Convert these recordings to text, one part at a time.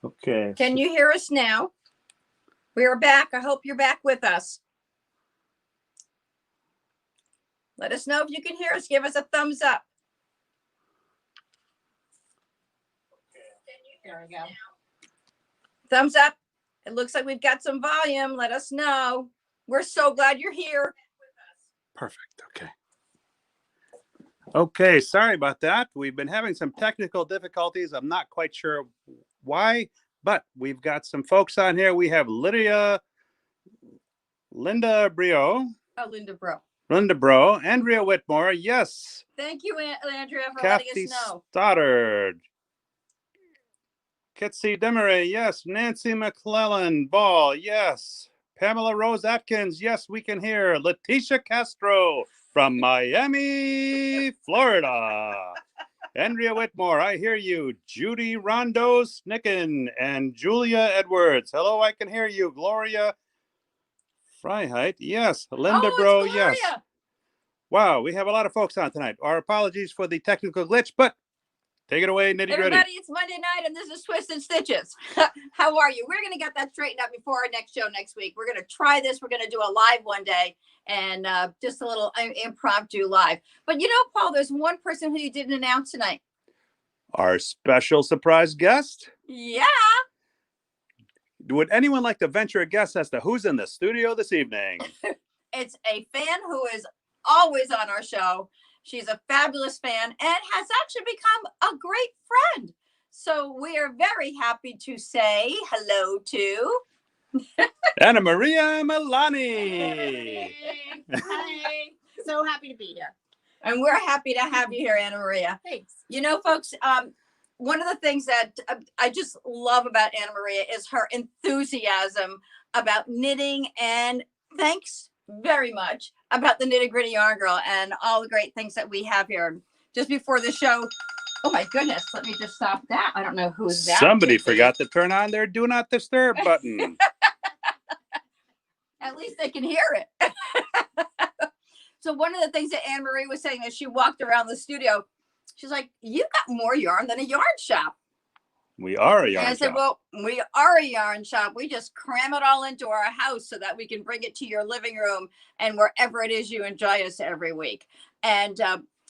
Okay. Can you hear us now? We are back. I hope you're back with us. Let us know if you can hear us. Give us a thumbs up. There we go. Thumbs up. It looks like we've got some volume. Let us know. We're so glad you're here. Perfect. Okay. Okay. Sorry about that. We've been having some technical difficulties. I'm not quite sure why, but we've got some folks on here. We have Linda Brio. Oh, Linda Bro. Linda Bro. Andrea Whitmore. Yes. Thank you, Andrea, for Kathy letting us know. Stoddard. Kitsy Demery. Yes. Nancy McClellan Ball. Yes. Pamela Rose Atkins. Yes, we can hear. Leticia Castro from Miami, Florida. Andrea Whitmore, I hear you. Judy Rondo Snicken and Julia Edwards. Hello, I can hear you. Gloria Freiheit. Yes. Linda Bro. Yes. Wow, we have a lot of folks on tonight. Our apologies for the technical glitch, but take it away, Nitty Gritty. Everybody, it's Monday night, and this is Twisted Stitches. How are you? We're going to get that straightened out before our next show next week. We're going to try this. We're going to do a live one day, and just a little impromptu live. But you know, Paul, there's one person who you didn't announce tonight. Our special surprise guest? Yeah. Would anyone like to venture a guess as to who's in the studio this evening? It's a fan who is always on our show. She's a fabulous fan and has actually become a great friend. So we are very happy to say hello to Anna Maria Milani. Hi. So happy to be here. And we're happy to have you here, Anna Maria. Thanks. You know, folks, one of the things that I just love about Anna Maria is her enthusiasm about knitting, and thanks very much about the Nitty Gritty Yarn Girl and all the great things that we have here. Just before the show, oh my goodness, let me just stop that. I don't know who's that. Somebody forgot to turn on their Do Not Disturb button. At least they can hear it. So one of the things that Anne Marie was saying as she walked around the studio, she's like, "You got more yarn than a yarn shop." We are a yarn shop. I said, well, we are a yarn shop. We just cram it all into our house so that we can bring it to your living room and wherever it is you enjoy us every week. And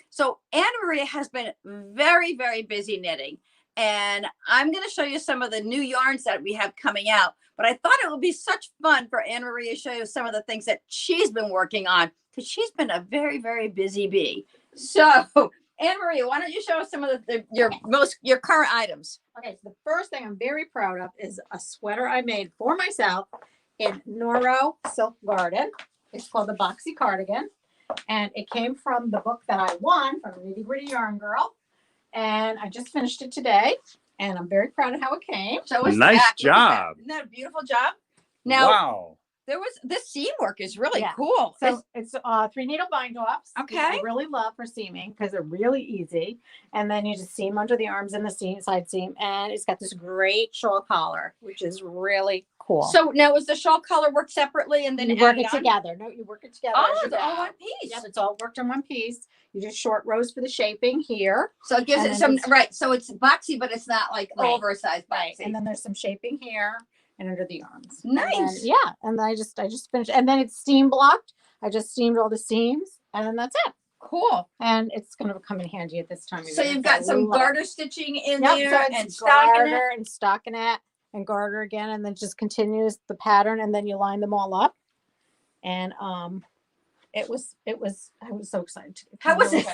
so Anna Maria has been very, very busy knitting. And I'm going to show you some of the new yarns that we have coming out. But I thought it would be such fun for Anna Maria to show you some of the things that she's been working on, because she's been a very, very busy bee. So Anna Maria, why don't you show us some of your current items? Okay, so the first thing I'm very proud of is a sweater I made for myself in Noro Silk Garden. It's called the Boxy Cardigan, and it came from the book that I won from Nitty Gritty Yarn Girl, and I just finished it today, and I'm very proud of how it came. So it's nice job. Isn't that a beautiful job? Now, wow. This seam work is really Yeah. cool. So it's 3 needle bind offs. Okay. I really love for seaming because they're really easy. And then you just seam under the arms and the seam, side seam. And it's got this great shawl collar, which is really cool. So now is the shawl collar work separately and then you work it together? No, you work it together. Oh, it's all one piece. Yep, it's all worked in one piece. You just short rows for the shaping here. So it gives it some, right. So it's boxy, but it's not like oversized boxy. Right. And then there's some shaping here and under the arms. Nice. And then, yeah. And then I just finished. And then it's seam blocked. I just seamed all the seams and then that's it. Cool. And it's going to come in handy at this time. So you've got some garter stitching in there so and stocking it and garter again. And then just continues the pattern. And then you line them all up. And, I was so excited. How was it?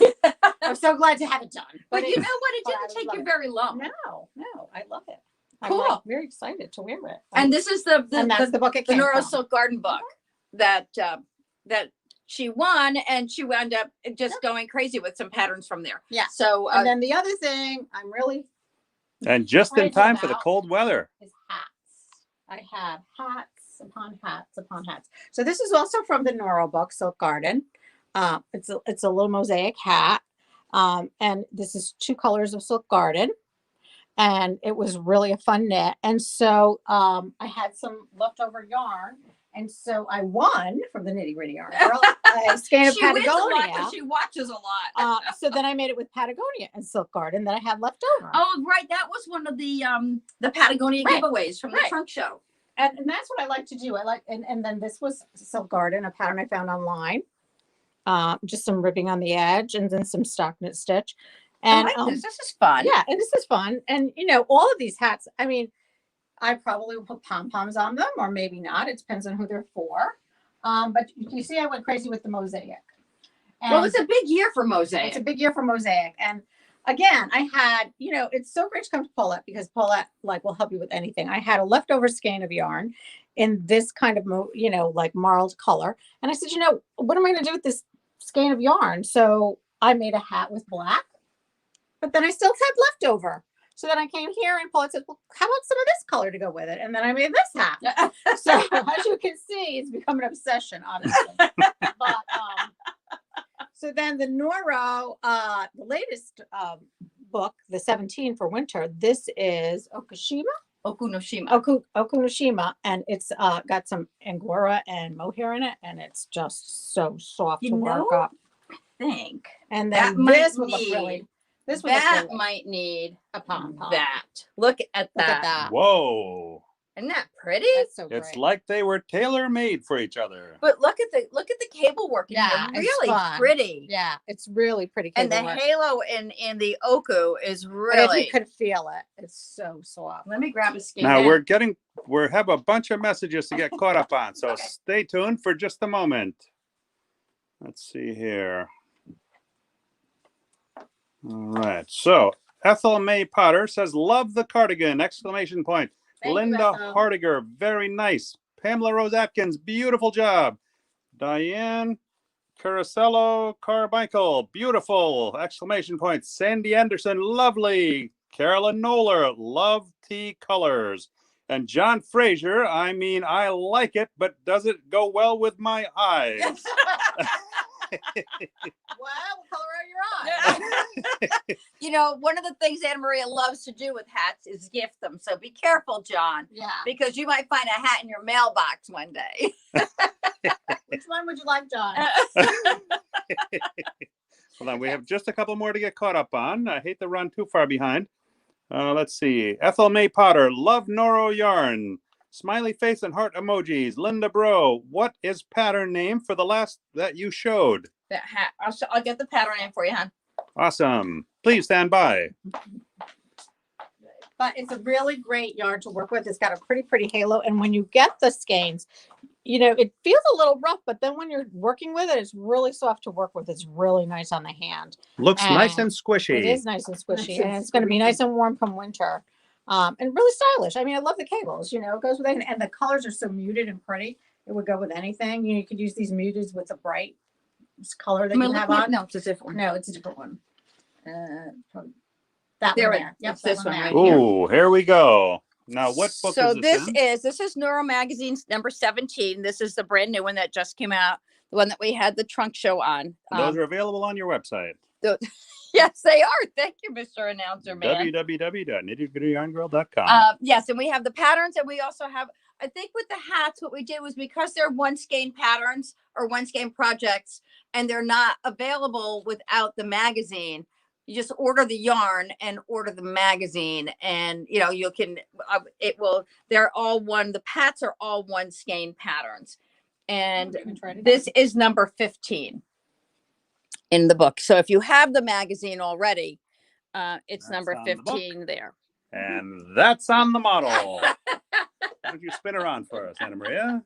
I'm so glad to have it done. But you know what? It didn't take you very long. No, I love it. Cool. I'm very excited to wear it. And this is the book it the came Noro from. Silk Garden book that she won, and she wound up just going crazy with some patterns from there. Yeah. So and then the other thing I'm really and just in time for the cold weather is hats. I have hats upon hats upon hats. So this is also from the Noro book, Silk Garden. It's a little mosaic hat, and this is 2 colors of Silk Garden. And it was really a fun knit. And so I had some leftover yarn And so I won from the Nitty Gritty Yarn Girl a skein of She wins a lot Patagonia. 'cause she watches a lot. So then I made it with Patagonia and Silk Garden that I had left over. Oh, right. That was one of the Patagonia Right. giveaways from the Right. trunk show. And that's what I like to do. I like, and then this was Silk Garden, a pattern I found online. Just some ribbing on the edge and then some stock knit stitch. And I like this. This is fun. yeah, and this is fun. And you know, all of these hats, I mean, I probably will put pom-poms on them or maybe not. It depends on who they're for. But you see, I went crazy with the mosaic. And Well, it's a big year for Mosaic. it's a big year for mosaic. And again, I had, you know, it's so great to come to Paulette because Paulette like will help you with anything. I had a leftover skein of yarn in this kind of, you know, like marled color. And I said, you know, what am I going to do with this skein of yarn? So I made a hat with black, but then I still had leftover. So then I came here and Paulette said, well, how about some of this color to go with it? And then I made this hat. So as you can see, it's become an obsession, obviously. But so then the Noro, the latest book, the 17 for winter, this is Okunoshima, and it's got some Angora and mohair in it, and it's just so soft to work up. I think. And That then might this would look really, this would That look really, might need a pom-pom. that. Look at Look that. at that. Whoa. Isn't that pretty? That's so It's great. like they were tailor-made for each other. But look at the cable work. Yeah, It's it's really fun. pretty. Yeah, it's really pretty. And the cable work. halo in the Oku is But if really. you could feel it, it's so soft. Let me grab a skein. Now Yeah. we have a bunch of messages to get caught up on, so Okay. stay tuned for just a moment. Let's see here. All right, so Ethel May Potter says, "Love the cardigan!" Exclamation point. Thank you, Linda Ethel. Hardiger, very nice. Pamela Rose Atkins, beautiful job. Diane Caracello Carmichael, beautiful! Exclamation point. Sandy Anderson, lovely. Carolyn Noller, love tea colors. And John Fraser, I mean, I like it, but does it go well with my eyes? Well, what color are your eyes? You know, one of the things Anna Maria loves to do with hats is gift them. So be careful, John, Yeah. because you might find a hat in your mailbox one day. Which one would you like, John? Hold on, we have just a couple more to get caught up on. I hate to run too far behind. Let's see. Ethel May Potter, love Noro yarn. Smiley face and heart emojis. Linda Bro, what is pattern name for the last that you showed? That hat. I'll get the pattern in for you, hon. Awesome. Please stand by. But it's a really great yarn to work with. It's got a pretty halo. And when you get the skeins, you know, it feels a little rough, but then when you're working with it, it's really soft to work with. It's really nice on the hand. Looks nice And and squishy. It is nice and squishy, Nice and and it's going to be squishy. nice and warm come winter. And really stylish. I mean, I love the cables, you know, it goes with anything. And the colors are so muted and pretty. It would go with anything. You know, you could use these muted with a bright color that you have on. No, it's a different one. No, it's a different one. That There one it- there. Yep, it's that this one there. right here. Ooh, here we go. Now, what book So is this in? this is Neuro Magazine's number 17. This is the brand new one that just came out, the one that we had the trunk show on. Those are available on your website. Yes, they are. Thank you, Mr. Announcer Man. www.knittyGrittyYarnGirl.com. Yes, and we have the patterns, and we also have, I think with the hats, what we did was because they're one skein patterns or one skein projects, and they're not available without the magazine, you just order the yarn and order the magazine, and you know, you can, they're all one, the pats are all one skein patterns. And You can try it this is number 15 in the book. So if you have the magazine already, it's That's number on the book. 15 there. And that's on the model. Why don't you spin around for us, Anna Maria?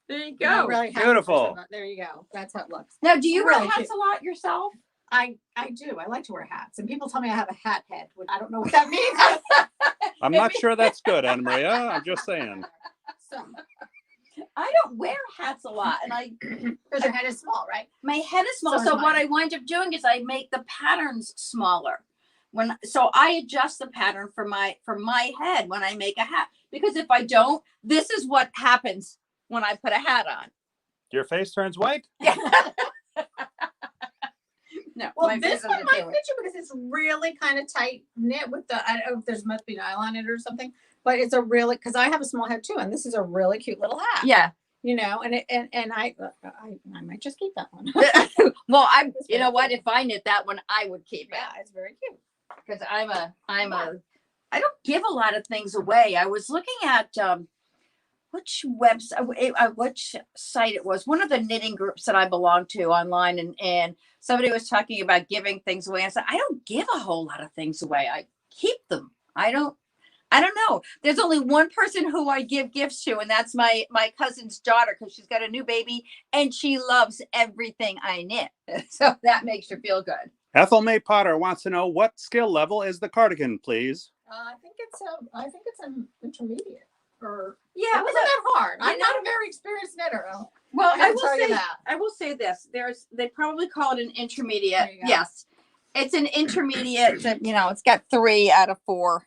There you I'm not really happy Beautiful. with it. There you go. That's how it looks. Now, do you wear Really hats a lot yourself? I do. I like to wear hats. And people tell me I have a hat head. Which I don't know what that means. I'm not sure that's good, Anna Maria. I'm just saying. So, I don't wear hats a lot, and because your head is small, right? my head is small. So So is what mine. I wind up doing is I make the patterns smaller. So I adjust the pattern for my head when I make a hat, because if I don't, this is what happens when I put a hat on. Your face turns white? No. Well, my this business one is might doing. fit you because it's really kind of tight knit with the, I don't know if there's must be nylon in it or something, but it's a really, because I have a small head too, and this is a really cute little hat. Yeah. You know, and I might just keep that one. Well, It's you know very what? cute. If I knit that one, I would keep it. Yeah, it's very cute. Because I don't give a lot of things away. I was looking at which website, which site it was, one of the knitting groups that I belong to online, and somebody was talking about giving things away. I said, I don't give a whole lot of things away. I keep them. I don't know. There's only one person who I give gifts to, and that's my cousin's daughter, because she's got a new baby and she loves everything I knit. So that makes her feel good. Ethel May Potter wants to know, what skill level is the cardigan, please? I think it's an intermediate. Or Yeah, it wasn't that hard. you I'm not a very experienced knitter. Well, I will tell you that. I will say this. They probably call it an intermediate. There you go. Yes. It's an intermediate. It's got 3 out of 4.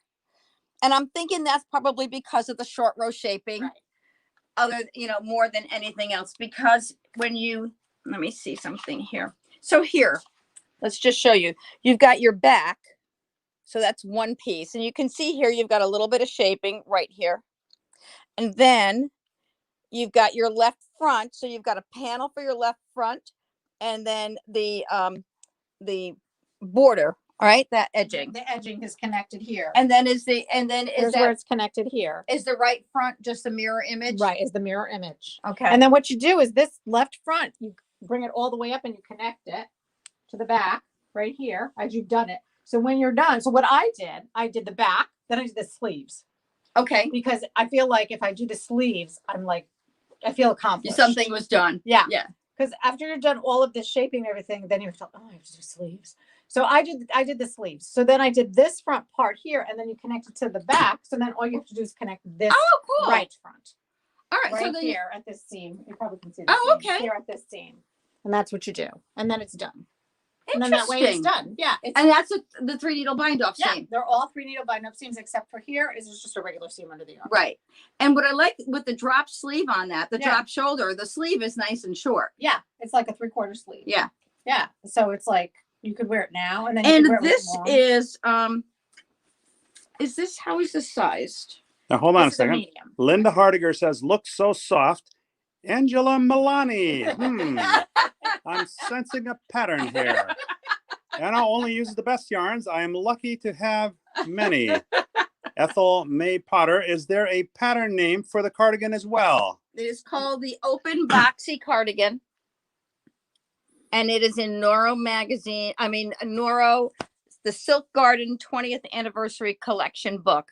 And I'm thinking that's probably because of the short row shaping. Right. More than anything else. Because let me see something here. So here, let's just show you. You've got your back. So that's one piece. And you can see here, you've got a little bit of shaping right here. And then you've got your left front. So you've got a panel for your left front, and then the border, all right, that edging. The edging is connected here. And then is where it's connected here. Is the right front just a mirror image? Right, is the mirror image. Okay. And then what you do is this left front, you bring it all the way up and you connect it to the back right here as you've done it. So when you're done, so what I did the back, then I did the sleeves. Okay. Because I feel like if I do the sleeves, I feel accomplished. Something was done. Yeah. Yeah. Because after you're done all of the shaping and everything, then you have to, I have to do sleeves. So I did the sleeves. So then I did this front part here, and then you connect it to the back. So then all you have to do is connect this cool. right front. All right. Right so then here at this seam. You probably can see the Oh, seam okay. here at this seam. And that's what you do. And then it's done. And then that way it's done. Yeah. And that's the 3 needle bind off yeah, seam. they're all 3 needle bind up seams except for here is just a regular seam under the arm. Right. And what I like with the drop sleeve on that, the drop shoulder, the sleeve is nice and short. Yeah. It's like a 3/4 sleeve. Yeah. Yeah. So it's like you could wear it now and then and you could wear this is this, how is this sized? Now, hold on This a is second. medium. Linda Hardiger says, looks so soft. Angela Milani. I'm sensing a pattern here. Anna only uses the best yarns. I am lucky to have many. Ethel May Potter, is there a pattern name for the cardigan as well? It is called the Open Boxy Cardigan. And it is in Noro magazine. Noro, the Silk Garden 20th Anniversary Collection book,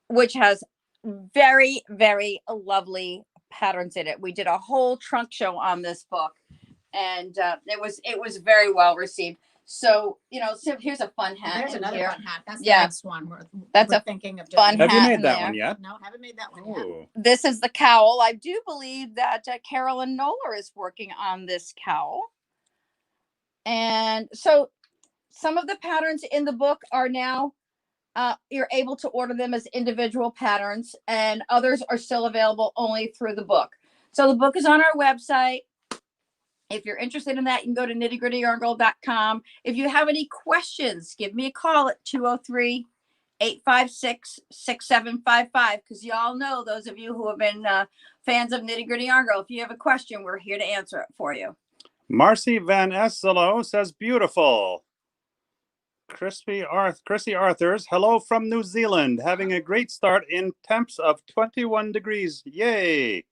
which has very, very lovely patterns in it. We did a whole trunk show on this book, and it was very well received. So, so here's a fun hat. There's another here. fun hat. That's the next one. That's we're a thinking of fun doing. Have you hat made in that there. one yet? No, haven't made that one yet. Ooh. This is the cowl. I do believe that Carolyn Noller is working on this cowl. And so some of the patterns in the book are now, you're able to order them as individual patterns, and others are still available only through the book. So the book is on our website. If you're interested in that, you can go to KnittyGrittyYarnGirl.com. If you have any questions, give me a call at 203-856-6755, because y'all know, those of you who have been fans of Nitty Gritty Yarn Girl, if you have a question, we're here to answer it for you. Marcy Van Esselo says, beautiful. Chrissy Arthurs, hello from New Zealand. Having a great start in temps of 21 degrees. Yay.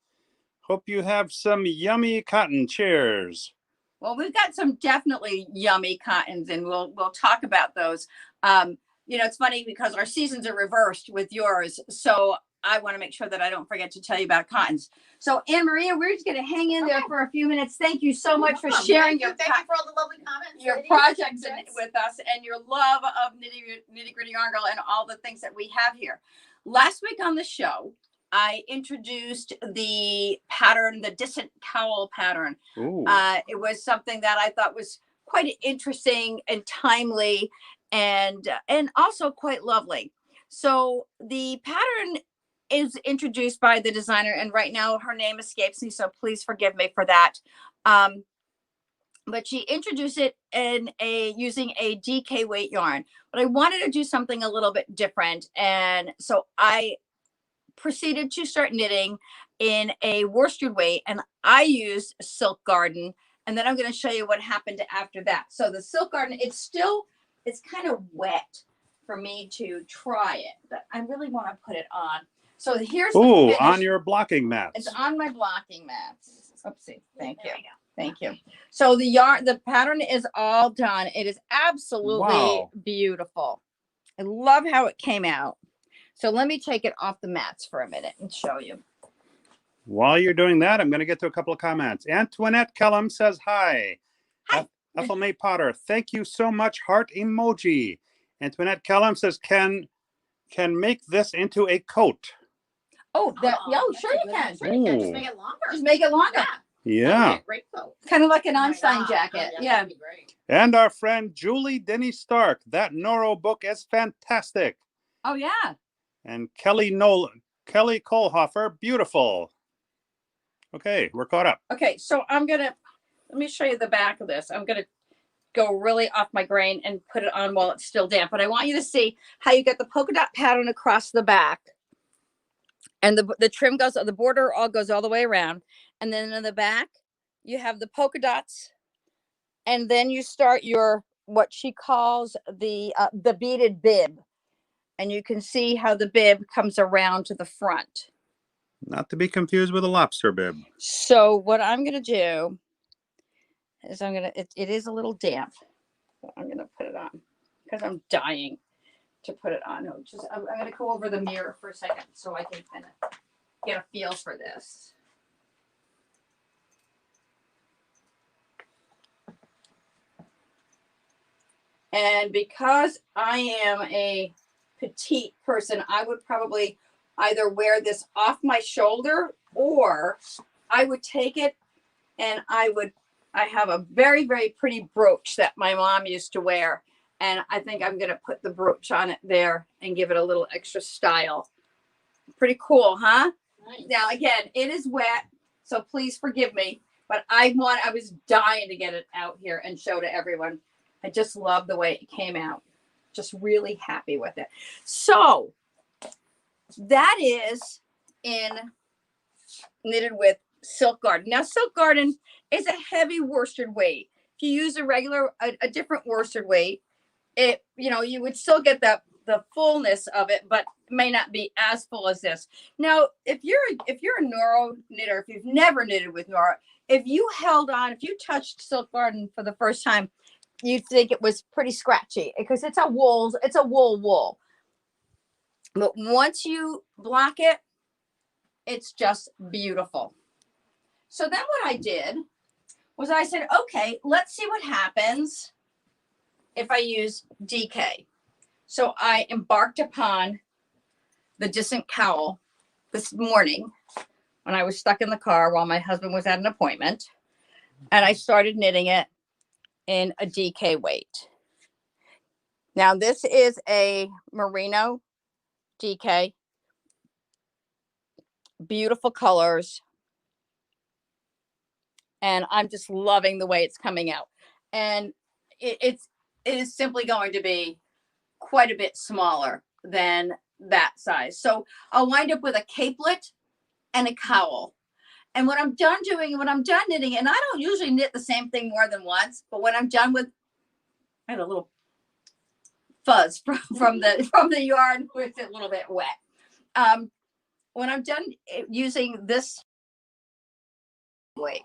Hope you have some yummy cotton. Cheers. Well, we've got some definitely yummy cottons, and we'll talk about those. It's funny because our seasons are reversed with yours, so I want to make sure that I don't forget to tell you about cottons. So, Anne Maria, we're just going to hang in there for a few minutes. Thank you so much for sharing Thank you for all the lovely comments. your projects with us, and your love of Nitty Gritty Yarn Girl and all the things that we have here. Last week on the show, I introduced the pattern, the Distant Cowl pattern. It was something that I thought was quite interesting and timely, and also quite lovely. So the pattern is introduced by the designer, and right now her name escapes me, so please forgive me for that. but she introduced it in using a DK weight yarn. But I wanted to do something a little bit different. And so I proceeded to start knitting in a worsted weight, and I used Silk Garden. And then I'm going to show you what happened after that. So the Silk Garden, it's kind of wet for me to try it, but I really want to put it on. So here's Ooh, on your blocking mats. It's on my blocking mats. Oopsie. Thank you. Thank you. So the pattern is all done. It is absolutely beautiful. I love how it came out. So let me take it off the mats for a minute and show you. While you're doing that, I'm going to get to a couple of comments. Antoinette Kellum says hi. Hi. Ethel May Potter, thank you so much. Heart emoji. Antoinette Kellum says, can make this into a coat. Oh, sure you can. Sure you can. Just make it longer. Just make it longer. Yeah. Great coat. Kind of like an Einstein jacket. Yeah. And our friend Julie Denny Stark, that Noro book is fantastic. Oh yeah. And Kelly Kohlhofer, beautiful. Okay, we're caught up. Okay, so let me show you the back of this. I'm gonna go really off my grain and put it on while it's still damp. But I want you to see how you get the polka dot pattern across the back. And the trim goes, the border all goes all the way around. And then in the back, you have the polka dots. And then you start your, what she calls the beaded bib. And you can see how the bib comes around to the front. Not to be confused with a lobster bib. So what I'm going to do is it is a little damp. So I'm going to put it on because I'm dying to put it on. I'm going to go over the mirror for a second so I can kind of get a feel for this. And because I am a petite person, I would probably either wear this off my shoulder, or I would take it and I have a very, very pretty brooch that my mom used to wear. And I think I'm going to put the brooch on it there and give it a little extra style. Pretty cool, huh? Nice. Now, again, it is wet, so please forgive me. But I was dying to get it out here and show to everyone. I just love the way it came out. Just really happy with it. So that is knitted with Silk Garden. Now, Silk Garden is a heavy worsted weight. If you use a different worsted weight, you would still get the fullness of it, but may not be as full as this. Now, if you're a Noro knitter, if you've never knitted with Noro, if you touched Silk Garden for the first time, you'd think it was pretty scratchy because it's a wool. But once you block it, it's just beautiful. So then what I did was I said, okay, let's see what happens if I use DK. So I embarked upon the Distant Cowl this morning when I was stuck in the car while my husband was at an appointment. And I started knitting it in a DK weight. Now this is a merino DK. Beautiful colors. And I'm just loving the way it's coming out. And it is simply going to be quite a bit smaller than that size. So I'll wind up with a capelet and a cowl. And when I'm done knitting, and I don't usually knit the same thing more than once, but when I'm done with, I had a little fuzz from the yarn, which is a little bit wet. When I'm done using this weight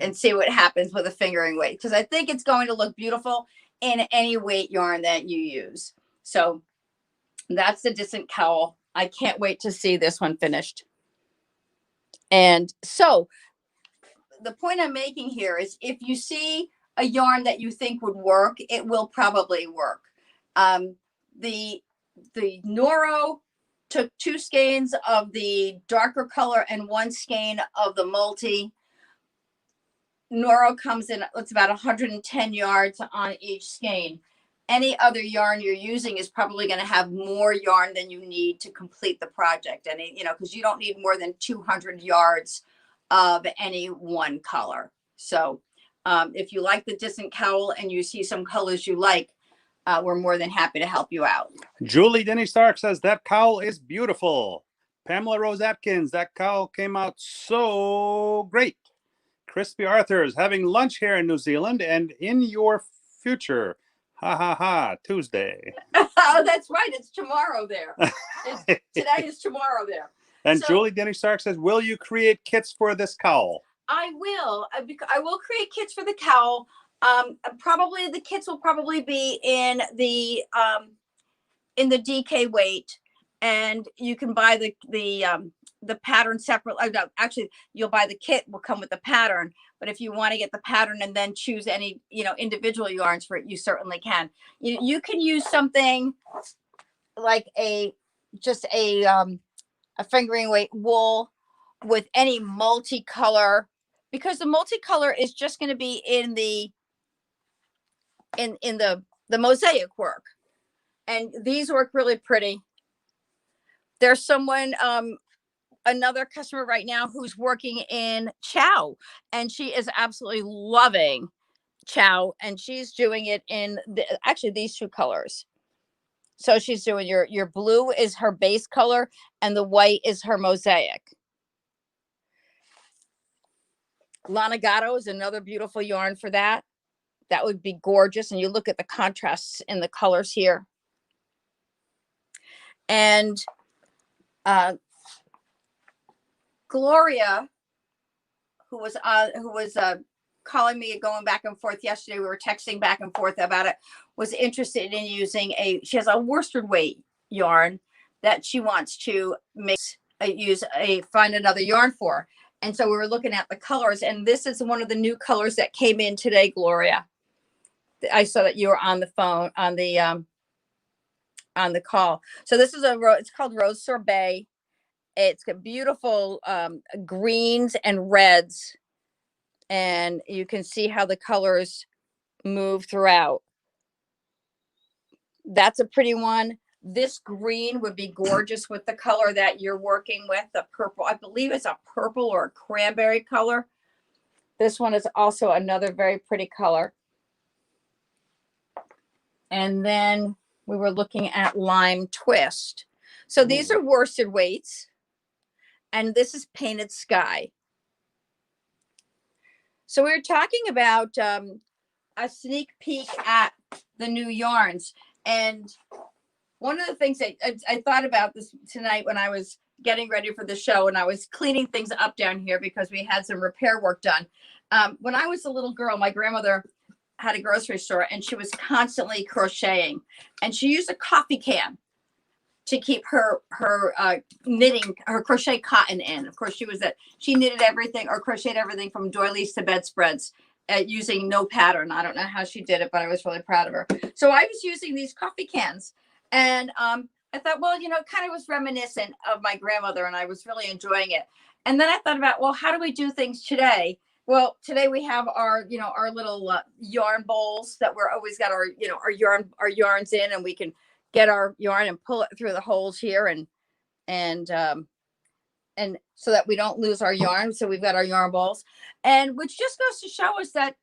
and see what happens with a fingering weight, because I think it's going to look beautiful in any weight yarn that you use. So that's the Distant Cowl. I can't wait to see this one finished. And so the point I'm making here is if you see a yarn that you think would work, it will probably work. The Noro took 2 skeins of the darker color and 1 skein of the multi. Noro comes in, it's about 110 yards on each skein. Any other yarn you're using is probably going to have more yarn than you need to complete the project. And, because you don't need more than 200 yards of any one color. So If you like the distant cowl and you see some colors you like, we're more than happy to help you out. Julie Denny Stark says that cowl is beautiful. Pamela Rose Atkins, that cowl came out so great. Crispy Arthur's having lunch here in New Zealand and in your future. Ha ha ha, Tuesday. Oh, that's right. It's tomorrow there. Today is tomorrow there. And So, Julie Denny Stark says, will you create kits for this cowl? I will. I will create kits for the cowl. Probably the kits will probably be in the DK weight, and you can buy the pattern separate. No, actually, you'll buy the kit. Will come with the pattern. But if you want to get the pattern and then choose any individual yarns for it, you certainly can. You can use something like just a fingering weight wool with any multicolor, because the multicolor is just going to be in the mosaic work, and these work really pretty. There's someone another customer right now who's working in Chow, and she is absolutely loving Chow, and she's doing it in actually these two colors. So she's doing your blue is her base color and the white is her mosaic. Lanagato is another beautiful yarn for that. That would be gorgeous. And you look at the contrasts in the colors here. And Gloria, who was calling me, going back and forth yesterday, we were texting back and forth about it, was interested in using she has a worsted weight yarn that she wants to find another yarn for. And so we were looking at the colors, and this is one of the new colors that came in today, Gloria. I saw that you were on the phone on the call. So this is it's called Rose Sorbet. It's got beautiful greens and reds, and you can see how the colors move throughout. That's a pretty one. This green would be gorgeous with the color that you're working with, the purple. I believe it's a purple or a cranberry color. This one is also another very pretty color. And then we were looking at Lime Twist. So these are worsted weights, and this is Painted Sky. So we were talking about a sneak peek at the new yarns. And one of the things that I thought about this tonight when I was getting ready for the show, and I was cleaning things up down here because we had some repair work done. When I was a little girl, my grandmother had a grocery store, and she was constantly crocheting, and she used a coffee can to keep her knitting, her crochet cotton in. Of course, she knitted everything or crocheted everything from doilies to bedspreads using no pattern. I don't know how she did it, but I was really proud of her. So I was using these coffee cans, and I thought, well, it kind of was reminiscent of my grandmother, and I was really enjoying it. And then I thought about, well, how do we do things today? Well, today we have our little yarn bowls that we're always got our yarns in, and we can get our yarn and pull it through the holes here, and so that we don't lose our yarn. So we've got our yarn balls, and which just goes to show us that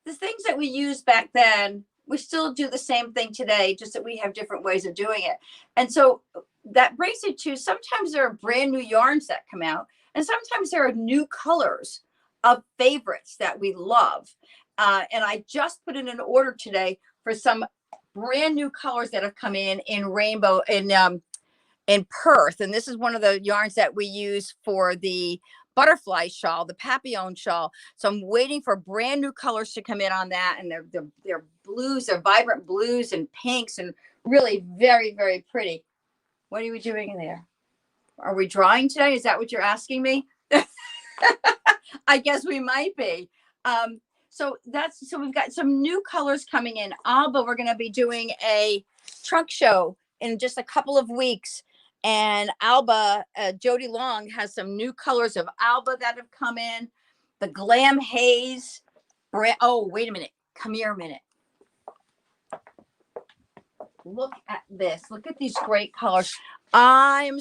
the things that we used back then, we still do the same thing today, just that we have different ways of doing it. And so that brings it to, sometimes there are brand new yarns that come out, and sometimes there are new colors of favorites that we love. And I just put in an order today for some brand new colors that have come in rainbow, in Perth. And this is one of the yarns that we use for the butterfly shawl, the papillon shawl. So I'm waiting for brand new colors to come in on that. And they're blues, they're vibrant blues and pinks, and really very, very pretty. What are we doing in there? Are we drawing today? Is that what you're asking me? I guess we might be. So we've got some new colors coming in. Alba, we're going to be doing a trunk show in just a couple of weeks. And Alba, Jody Long has some new colors of Alba that have come in. The Glam Haze. Oh, wait a minute. Come here a minute. look at this. Look at these great colors. I'm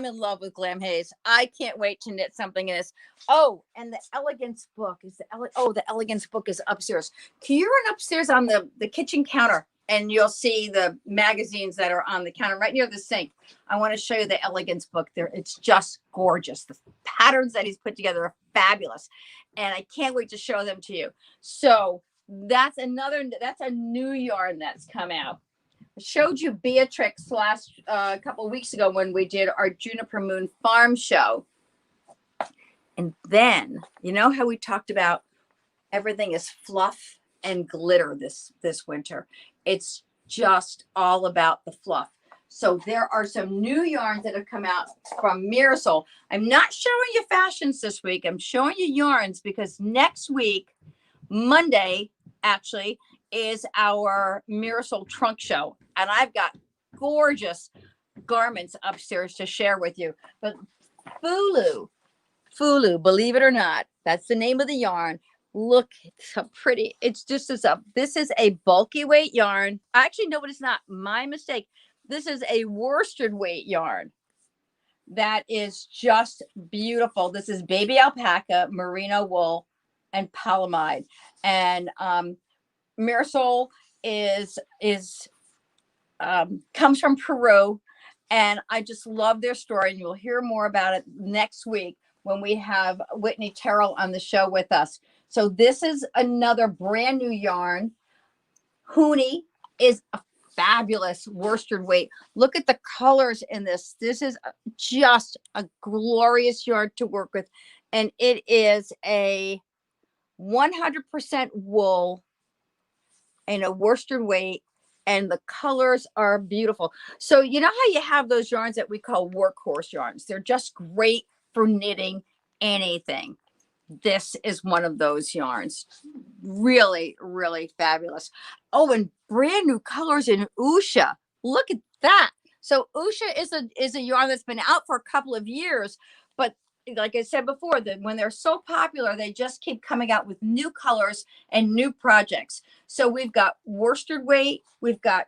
in love with Glam Haze. I can't wait to knit something in this. Oh, and the Elegance book is the Elegance book is upstairs. Can you run upstairs on the kitchen counter and you'll see the magazines that are on the counter right near the sink. I want to show you the Elegance book there. It's just gorgeous. The patterns that he's put together are fabulous. And I can't wait to show them to you. So that's a new yarn that's come out. I showed you Beatrix last couple of weeks ago when we did our Juniper Moon Farm show. And then, you know how we talked about everything is fluff and glitter this winter. It's just all about the fluff. So there are some new yarns that have come out from Mirasol. I'm not showing you fashions this week. I'm showing you yarns because next week, Monday, actually, is our Mirasol trunk show. And I've got gorgeous garments upstairs to share with you. But Fulu, believe it or not, that's the name of the yarn. Look, it's so pretty. It's just this is a bulky weight yarn. Actually, no, it's not. My mistake. This is a worsted weight yarn that is just beautiful. This is baby alpaca, merino wool, and polyamide. And Mirasol comes from Peru, and I just love their story. And you'll hear more about it next week when we have Whitney Terrell on the show with us. So this is another brand new yarn. Huni is a fabulous worsted weight. Look at the colors in this. This is just a glorious yarn to work with. And it is a 100% wool and a worsted weight. And the colors are beautiful. So you know how you have those yarns that we call workhorse yarns? They're just great for knitting anything. This is one of those yarns. Really, really fabulous. Oh, and brand new colors in Usha. Look at that. So Usha is a yarn that's been out for a couple of years, but like I said before, that when they're so popular, they just keep coming out with new colors and new projects. So we've got worsted weight, we've got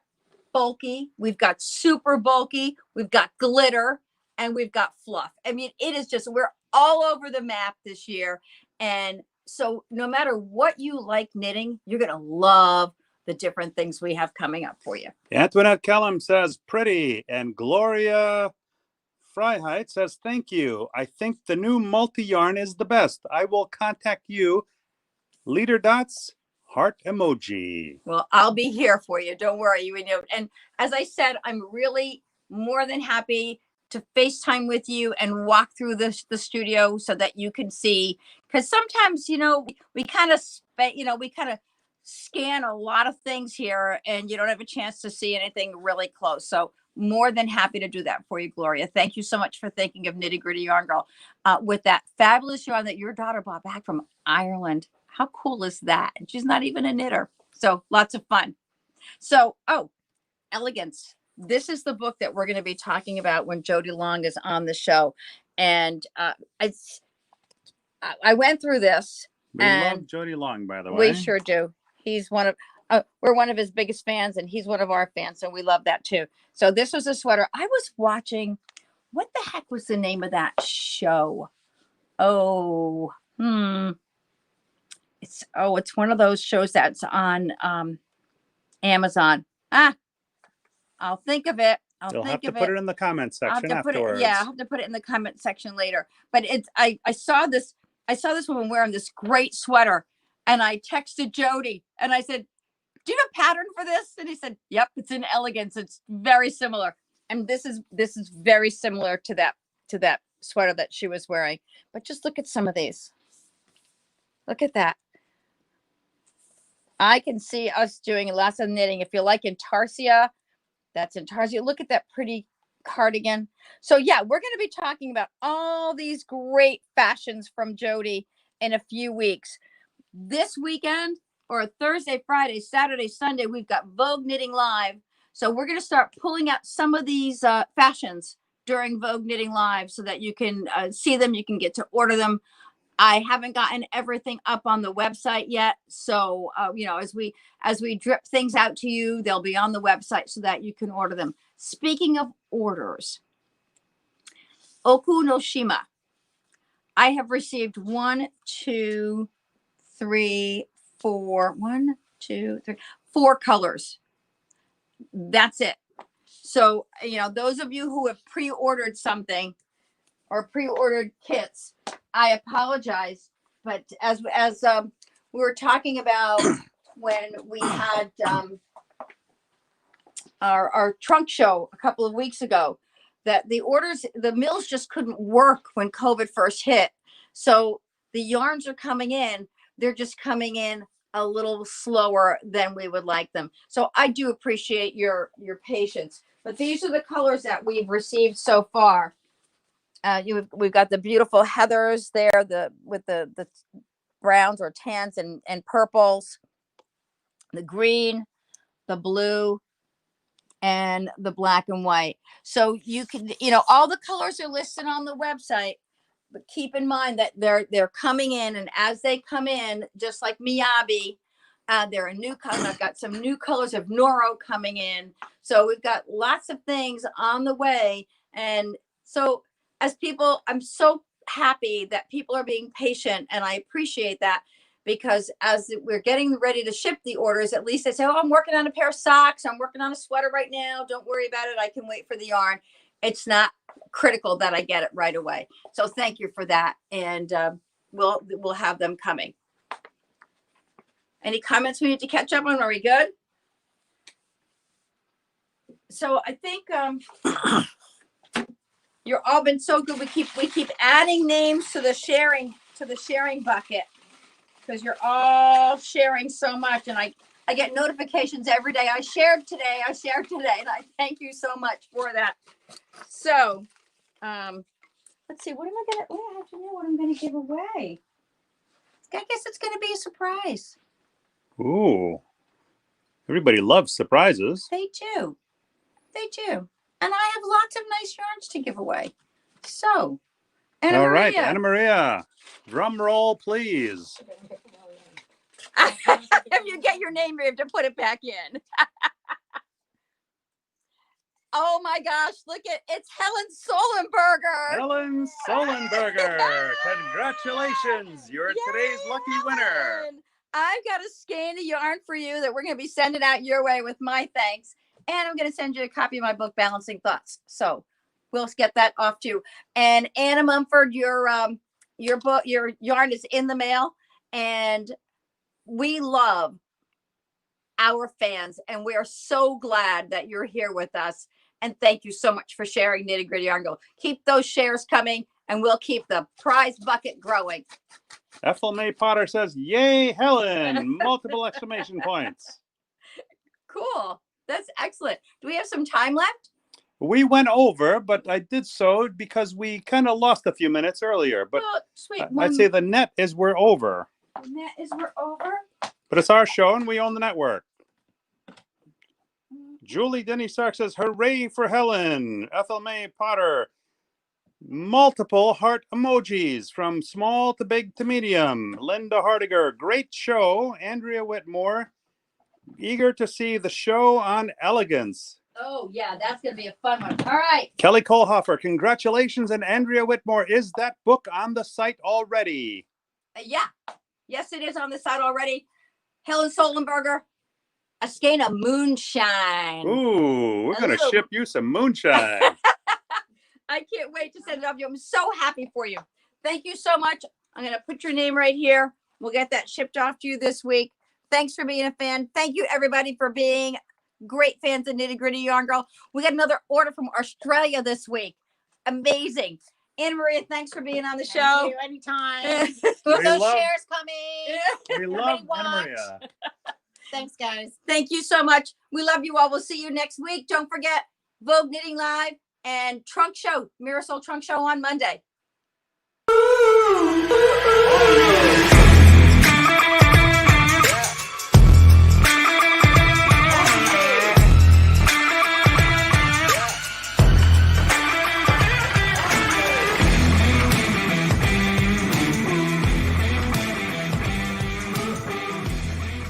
bulky, we've got super bulky, we've got glitter, and we've got fluff. I mean, it is just, we're all over the map this year. And so no matter what you like knitting, you're going to love the different things we have coming up for you. Antoinette Kellum says pretty, and Gloria Freiheit says thank you. I think the new multi-yarn is the best. I will contact you. Leader dots, heart emoji. Well, I'll be here for you. Don't worry. And as I said, I'm really more than happy to FaceTime with you and walk through the studio so that you can see. Because sometimes, we kind of scan a lot of things here and you don't have a chance to see anything really close. So more than happy to do that for you, Gloria. Thank you so much for thinking of Nitty Gritty Yarn Girl with that fabulous yarn that your daughter brought back from Ireland. How cool is that? And she's not even a knitter. So lots of fun. So, Elegance. This is the book that we're going to be talking about when Jody Long is on the show. And I went through this. We love Jody Long, by the way. We sure do. He's we're one of his biggest fans, and he's one of our fans, and we love that too. So this was a sweater. I was watching, what the heck was the name of that show? It's one of those shows that's on Amazon. I'll think of it. You'll have to put it in the comment section afterwards. I'll have to put it in the comment section later. But I saw this woman wearing this great sweater, and I texted Jody and I said, do you have a pattern for this? And he said, yep, it's in Elegance. It's very similar. And this is very similar to that sweater that she was wearing. But just look at some of these. Look at that. I can see us doing lots of knitting. If you like Intarsia, that's Intarsia. Look at that pretty cardigan. So yeah, we're going to be talking about all these great fashions from Jody in a few weeks. This weekend, or Thursday, Friday, Saturday, Sunday, we've got Vogue Knitting Live. So we're going to start pulling out some of these fashions during Vogue Knitting Live so that you can see them. You can get to order them. I haven't gotten everything up on the website yet. So, as we drip things out to you, they'll be on the website so that you can order them. Speaking of orders, Oku no Shima. I have received 1, 2, 3, 4, 1, 2, 3, 4 colors. That's it. So, those of you who have pre-ordered something or pre-ordered kits, I apologize. But as we were talking about when we had our trunk show a couple of weeks ago, that the mills just couldn't work when COVID first hit. So the yarns are coming in, they're just coming in a little slower than we would like them. So I do appreciate your patience. But these are the colors that we've received so far. We've got the beautiful heathers there, with the browns or tans and purples, the green, the blue, and the black and white. So you can, all the colors are listed on the website, but keep in mind that they're coming in, and as they come in, just like Miyabi, there are new colors. I've got some new colors of Noro coming in. So we've got lots of things on the way. And so as people, I'm so happy that people are being patient, and I appreciate that, because as we're getting ready to ship the orders, at least they say, oh, I'm working on a pair of socks, I'm working on a sweater right now, don't worry about it, I can wait for the yarn. It's not critical that I get it right away. So thank you for that, and we'll have them coming. Any comments we need to catch up on? Are we good? So I think you've all been so good. We keep adding names to the sharing bucket, because you're all sharing so much, and I get notifications every day. I shared today, and I thank you so much for that. So let's see, I have to know what I'm gonna give away. I guess it's gonna be a surprise. Ooh, everybody loves surprises. They do. And I have lots of nice yarns to give away. So, Anna All Maria. right, Anna Maria, drum roll, please. If you get your name, you have to put it back in. Oh my gosh, it's Helen Solenberger. Helen Solenberger, congratulations. You're today's lucky winner. I've got a skein of yarn for you that we're going to be sending out your way with my thanks. And I'm going to send you a copy of my book, Balancing Thoughts. So we'll get that off to you. And Anna Mumford, your book, your yarn is in the mail. And we love our fans, and we are so glad that you're here with us. And thank you so much for sharing Nitty Gritty Yarn Girl. Keep those shares coming, and we'll keep the prize bucket growing. Ethel May Potter says, yay, Helen! Multiple exclamation points. Cool. That's excellent. Do we have some time left? We went over, but I did so because we kind of lost a few minutes earlier. But sweet. I'd say the net is we're over. The net is we're over. But it's our show, and we own the network. Julie Denny Stark says, hooray for Helen. Ethel May Potter. Multiple heart emojis from small to big to medium. Linda Hardiger, great show. Andrea Whitmore, eager to see the show on elegance. Oh, yeah, that's going to be a fun one. All right. Kelly Kohlhofer, congratulations. And Andrea Whitmore, is that book on the site already? Yeah. Yes, it is on the site already. Helen Solenberger, a skein of moonshine. Ooh, we're going to ship you some moonshine. I can't wait to send it off to you. I'm so happy for you. Thank you so much. I'm going to put your name right here. We'll get that shipped off to you this week. Thanks for being a fan. Thank you, everybody, for being great fans of Nitty Gritty Yarn Girl. We got another order from Australia this week. Amazing. Anna Maria, thanks for being on the show. Thank you, anytime. Those shares coming. We love Anna Maria. Thanks, guys. Thank you so much. We love you all. We'll see you next week. Don't forget Vogue Knitting Live and Trunk Show, Mirasol Trunk Show on Monday.